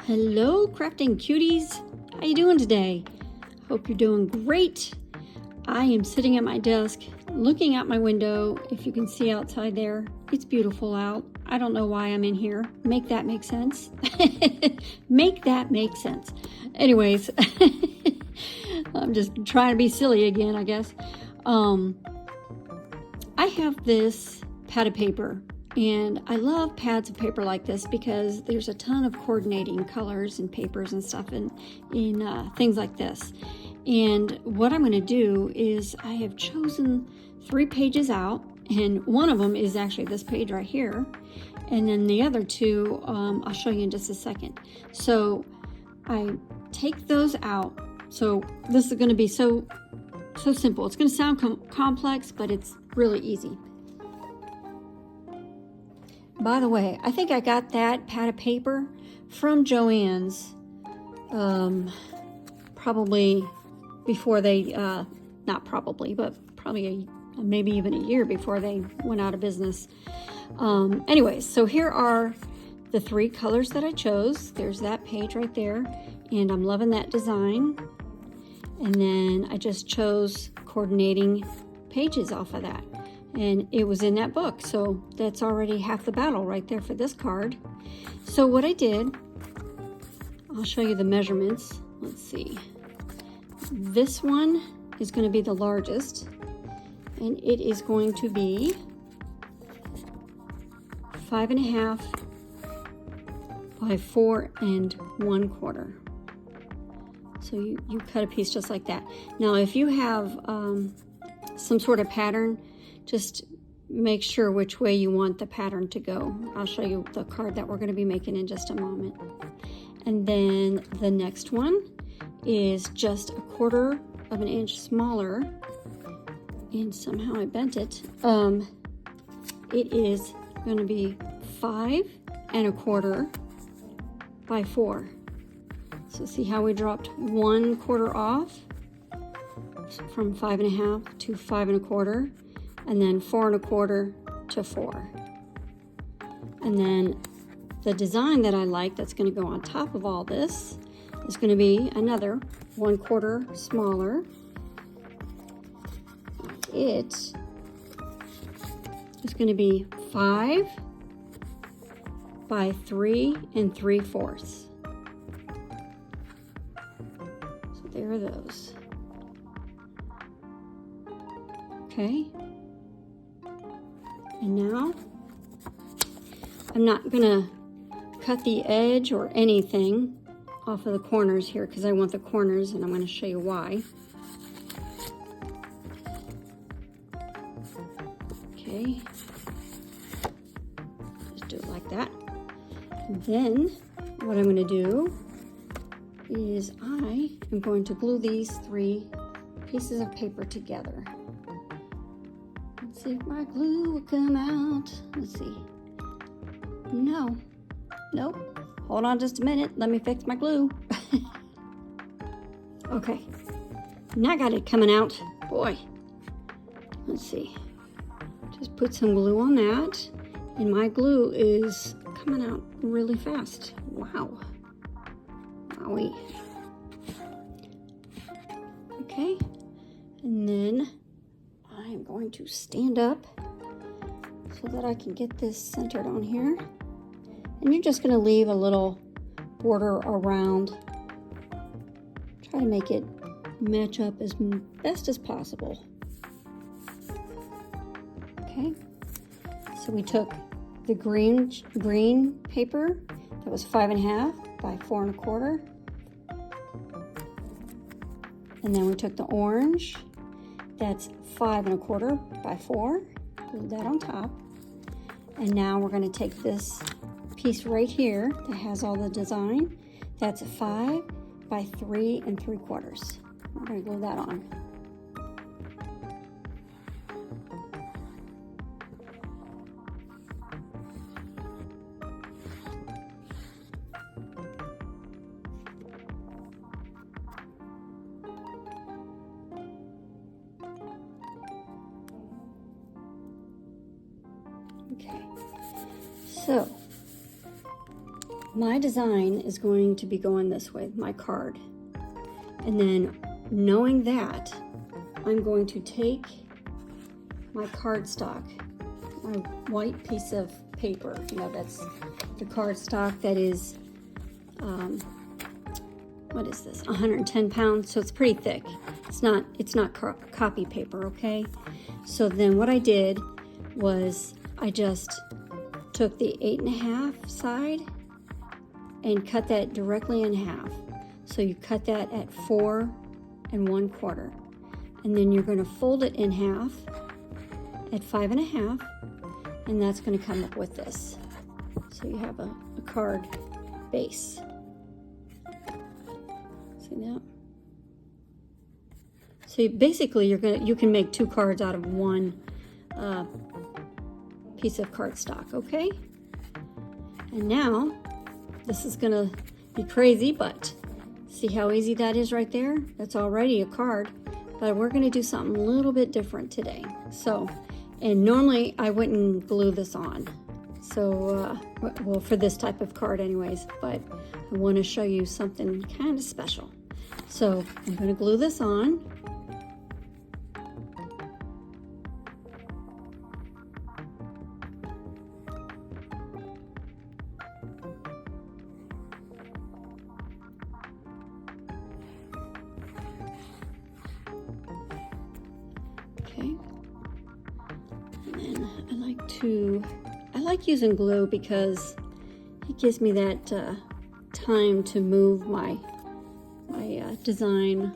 Hello, crafting cuties. How you doing today? Hope you're doing great. I am sitting at my desk looking out my window. If you can see outside there, it's beautiful out. I don't know why I'm in here. Make that make sense. Make that make sense. Anyways, I'm just trying to be silly again, I guess. I have this pad of paper, and I love pads of paper like this because there's a ton of coordinating colors and papers and stuff in things like this. And what I'm going to do is I have chosen 3 pages out, and one of them is actually this page right here, and then the other 2 I'll show you in just a second. So I take those out. So this is going to be so simple. It's going to sound complex, but it's really easy. By the way, I think I got that pad of paper from Joann's probably before they, not probably, but probably maybe even a year before they went out of business. Anyways, so here are the 3 colors that I chose. There's that page right there, and I'm loving that design. And then I just chose coordinating pages off of that. And it was in that book, so that's already half the battle right there for this card. So what I did, I'll show you the measurements. Let's see. This one is going to be the largest, and it is going to be 5.5 by 4 1/4. So you cut a piece just like that. Now, if you have some sort of pattern, just make sure which way you want the pattern to go. I'll show you the card that we're going to be making in just a moment. And then the next one is just 1/4 of an inch smaller, and somehow I bent it. It is going to be 5 1/4 by 4. So see how we dropped 1/4 off from 5.5 to 5 1/4, and then 4 1/4 to 4. And then the design that I like that's going to go on top of all this is going to be another 1/4 smaller. It is going to be 5 by 3 3/4. So there are those. Okay. And now I'm not going to cut the edge or anything off of the corners here because I want the corners, and I'm going to show you why. Okay. Just do it like that. And then what I'm going to do is I am going to glue these 3 pieces of paper together. Let's see if my glue will come out. Let's see. No. Nope. Hold on just a minute. Let me fix my glue. Okay. Now I got it coming out. Boy. Let's see. Just put some glue on that. And my glue is coming out really fast. Wow. Wowie. Okay. And then I'm going to stand up so that I can get this centered on here. And you're just going to leave a little border around. Try to make it match up as best as possible. Okay. So we took the green paper that was 5.5 by 4 1/4. And then we took the orange that's 5 1/4 by 4. Glue that on top. And now we're going to take this piece right here that has all the design. That's 5 by 3 3/4. We're going to glue that on. Okay, so my design is going to be going this way, my card. And then knowing that, I'm going to take my cardstock, my white piece of paper, you know, that's the cardstock that is, what is this, 110 pounds, so it's pretty thick. It's not copy paper, okay? So then what I did was I just took the 8.5 side and cut that directly in half. So you cut that at 4 1/4. And then you're going to fold it in half at 5 1/2, and that's going to come up with this. So you have a card base. See that? So basically you can make 2 cards out of one piece of cardstock, okay? And now this is going to be crazy, but see how easy that is right there? That's already a card. But we're going to do something a little bit different today. So, and normally I wouldn't glue this on. So, well, for this type of card anyways, but I want to show you something kind of special. So I'm going to glue this on. Okay, and then I like using glue because it gives me that time to move my design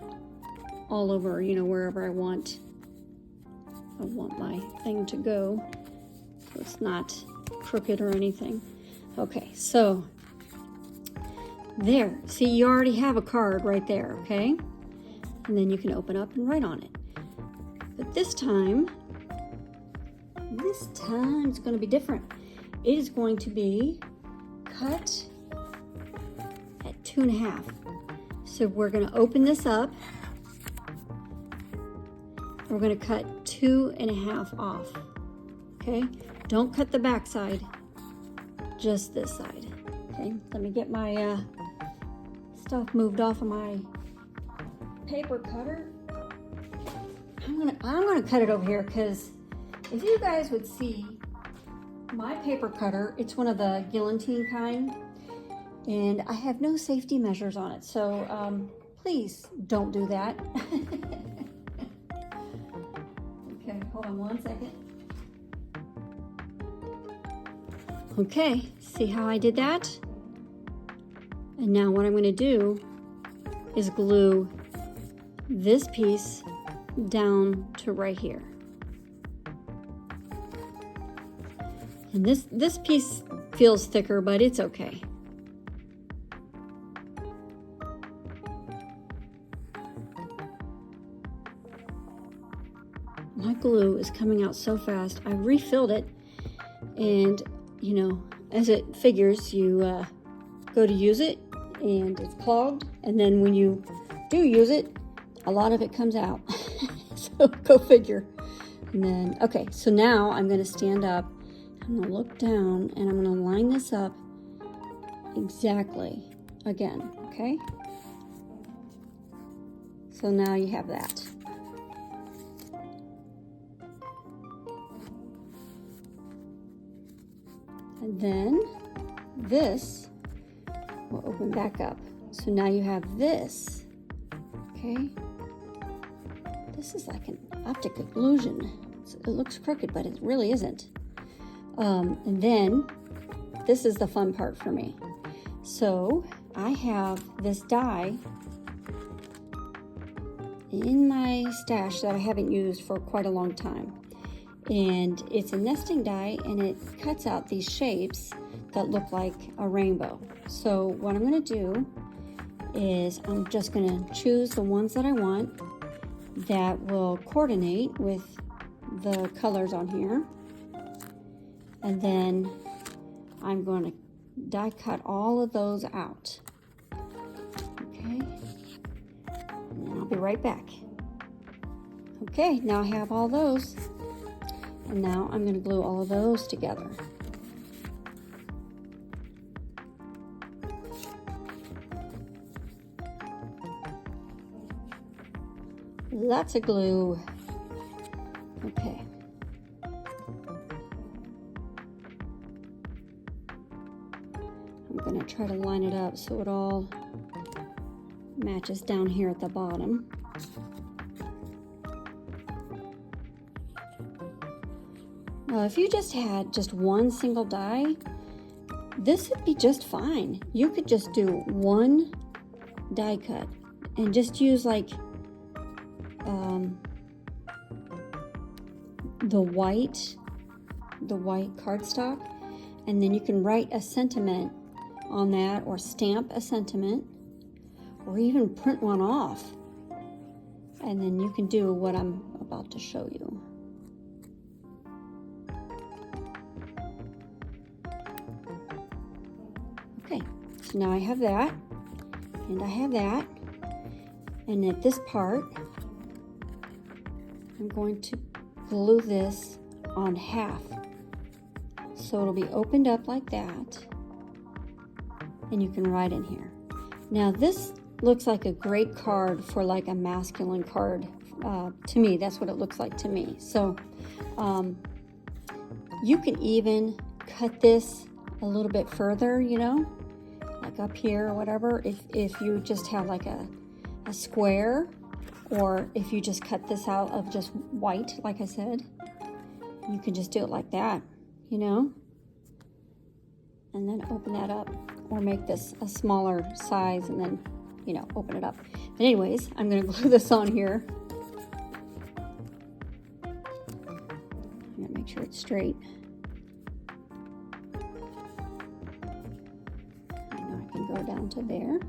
all over, you know, wherever I want my thing to go, so it's not crooked or anything. Okay, so there, see, you already have a card right there, okay? And then you can open up and write on it. But this time it's going to be different. It is going to be cut at 2 1/2. So we're going to open this up. We're going to cut 2 1/2 off. Okay? Don't cut the back side, just this side. Okay? Let me get my stuff moved off of my paper cutter. I'm gonna cut it over here because if you guys would see my paper cutter, it's one of the guillotine kind, and I have no safety measures on it, so please don't do that. Okay, hold on one second. Okay, see how I did that? And now what I'm going to do is glue this piece down to right here. And this piece feels thicker, but it's okay. My glue is coming out so fast. I refilled it, and you know, as it figures, you go to use it and it's clogged, and then when you do use it, a lot of it comes out. So go figure. And then, okay, so now I'm going to stand up, I'm going to look down, and I'm going to line this up exactly again, okay? So now you have that. And then this will open back up. So now you have this, okay? This is like an optic illusion. It looks crooked, but it really isn't. And then this is the fun part for me. So I have this die in my stash that I haven't used for quite a long time. And it's a nesting die, and it cuts out these shapes that look like a rainbow. So what I'm going to do is I'm just going to choose the ones that I want that will coordinate with the colors on here. And then I'm going to die cut all of those out. Okay. And then I'll be right back. Okay, now I have all those. And now I'm going to glue all of those together. lots of glue. Okay. I'm gonna try to line it up so it all matches down here at the bottom. Now, if you just had just one single die, this would be just fine. You could just do one die cut and just use like the white cardstock, and then you can write a sentiment on that, or stamp a sentiment, or even print one off, and then you can do what I'm about to show you. Okay, so now I have that, and I have that, and at this part, I'm going to glue this on half. So it'll be opened up like that, and you can write in here. Now this looks like a great card for like a masculine card. To me, that's what it looks like to me. So you can even cut this a little bit further, you know, like up here or whatever, if you just have like a square, or if you just cut this out of just white, like I said, you can just do it like that, you know, and then open that up, or make this a smaller size and then, you know, open it up. But anyways, I'm going to glue this on here. I'm going to make sure it's straight. And I can go down to there.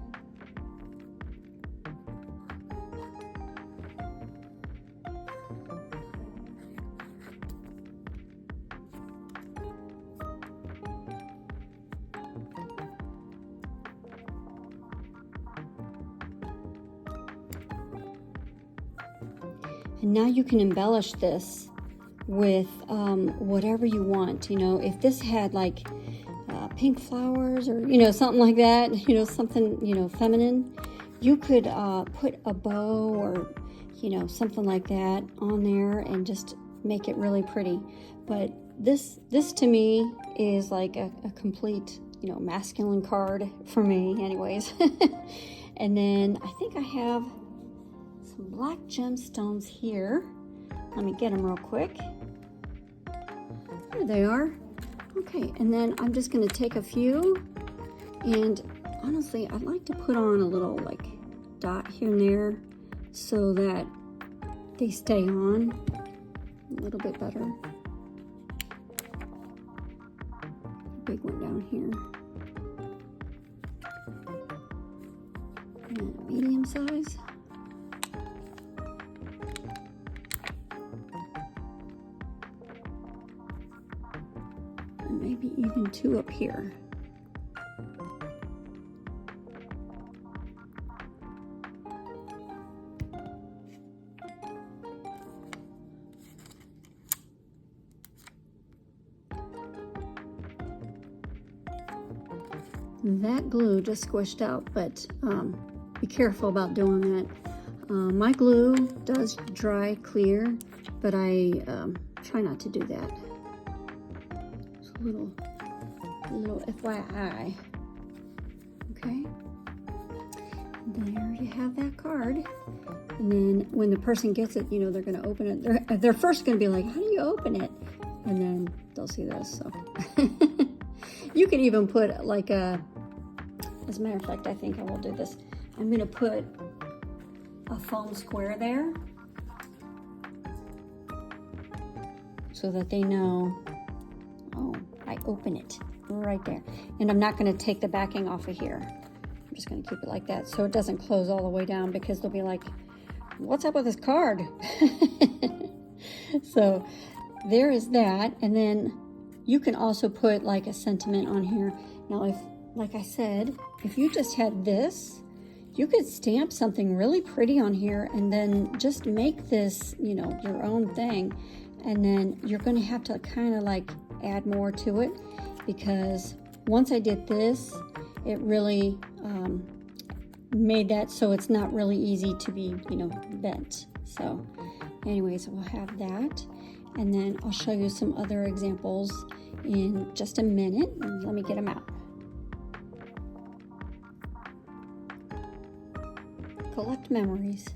And now you can embellish this with whatever you want. You know, if this had like pink flowers, or, you know, something like that, you know, something, you know, feminine, you could put a bow or, you know, something like that on there and just make it really pretty. But this to me is like a complete, you know, masculine card for me anyways. And then I think I have some black gemstones here. Let me get them real quick. There they are. Okay, and then I'm just going to take a few, and honestly, I'd like to put on a little like dot here and there so that they stay on a little bit better. Big one down here. And medium size. And maybe even two up here. That glue just squished out, but be careful about doing that. My glue does dry clear, but I try not to do that. Just a little FYI. Okay, there you have that card. And then when the person gets it, you know, they're going to open it. They're first going to be like, how do you open it? And then they'll see this. So you can even put like as a matter of fact, I think I will do this. I'm going to put a foam square there so that they know, oh, I open it right there. And I'm not going to take the backing off of here. I'm just going to keep it like that so it doesn't close all the way down, because they'll be like, what's up with this card? So there is that. And then you can also put like a sentiment on here. Now, if, like I said, if you just had this, you could stamp something really pretty on here and then just make this, you know, your own thing. And then you're going to have to kind of like add more to it, because once I did this, it really made that so it's not really easy to be, you know, bent. So anyways, we'll have that. And then I'll show you some other examples in just a minute. Let me get them out. Collect memories.